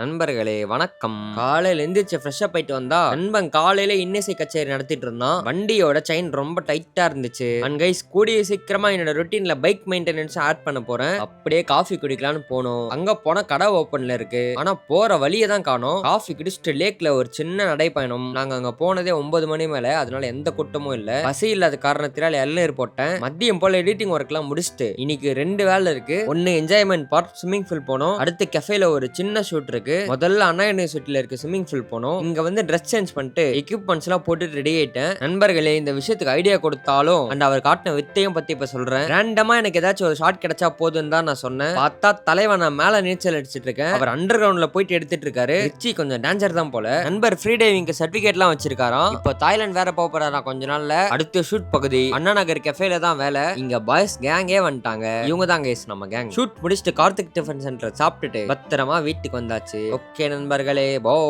நண்பர்களே வணக்கம். காலையில எந்திரிச்சு ஃப்ரெஷ்ஷா போயிட்டு வந்தா நண்பன் காலையில இன்னிசை கச்சேரி நடத்திட்டு இருந்தான். வண்டியோட செயின் ரொம்ப டைட்டா இருந்துச்சு. அண்ட் கைஸ், கூடிய சீக்கிரமா என்னோட ரொட்டீன்ல பைக் மெயின்டெனன்ஸ் ஆட் பண்ண போறேன். அப்படியே காஃபி குடிக்கலாம்னு போனோம். அங்க போன கடை ஓப்பன்ல இருக்கு. ஆனா போற வழியை தான் காணோம். காஃபி குடிச்சிட்டு லேக்ல ஒரு சின்ன நடைப்பயணம். நாங்க அங்க போனதே 9 மணி மேல, அதனால எந்த கூட்டமும் இல்ல. பசி இல்லாத காரணத்தினால இளநீர் போட்டேன். மதியம் போல எடிட்டிங் ஒர்க் எல்லாம் முடிச்சுட்டு இன்னைக்கு 2 வேலை இருக்கு. ஒன்னு என்ஜாய்மெண்ட் பார்ட் ஸ்விம்மிங் பூல் போனோம். அடுத்து கெஃபேல ஒரு சின்ன ஷூட் இருக்கு. முதல்ல அண்ணா யூனிவர்சிட்டியில இருக்க ஸ்விம்மிங் பூல் போனோம். இங்க வந்து ட்ரெஸ் சேஞ்ச் பண்ணிட்டு எக்யூப்மெண்ட்ஸ் எல்லாம் போட்டுட்டு ரெடி ஆயிட்டேன். நண்பர்களே, இந்த விஷயத்துக்கு ஐடியா கொடுத்தாலும் அண்ட் அவர் காட்டின வித்தையும் பத்தி இப்ப சொல்றேன். ரேண்டமா எனக்கு ஏதாச்சும் ஒரு ஷாட் கிடைச்சா போதுன்னு தான் நான் சொன்னேன். பார்த்தா தலைவன் நான் மேல நீச்சல் அடிச்சிட்டு இருக்கேன். அவர் அண்டர் கிரவுண்ட்ல போயிட்டு எடுத்துட்டு இருக்காரு. ரிச்சி கொஞ்சம் டேஞ்சர் தான் போல. நண்பர் ஃப்ரீ டைவிங்க்கு சர்டிபிகேட் எல்லாம் வச்சிருக்காராம். இப்போ தாய்லாந்து வேற போக போறாரா கொஞ்ச நாள்ல. அடுத்த ஷூட் பகுதி அண்ணா நகர் கெஃபேல தான் வேலை. இங்க பாய்ஸ் கேங்கே வந்துட்டாங்க. இவங்க தான் கைஸ் நம்ம கேங். ஷூட் முடிச்சுட்டு கார்த்திக் டிஃபன் சென்டர் சாப்பிட்டுட்டு பத்திரமா வீட்டுக்கு வந்தாச்சு. ஓகே நண்பர்களே, பாய்.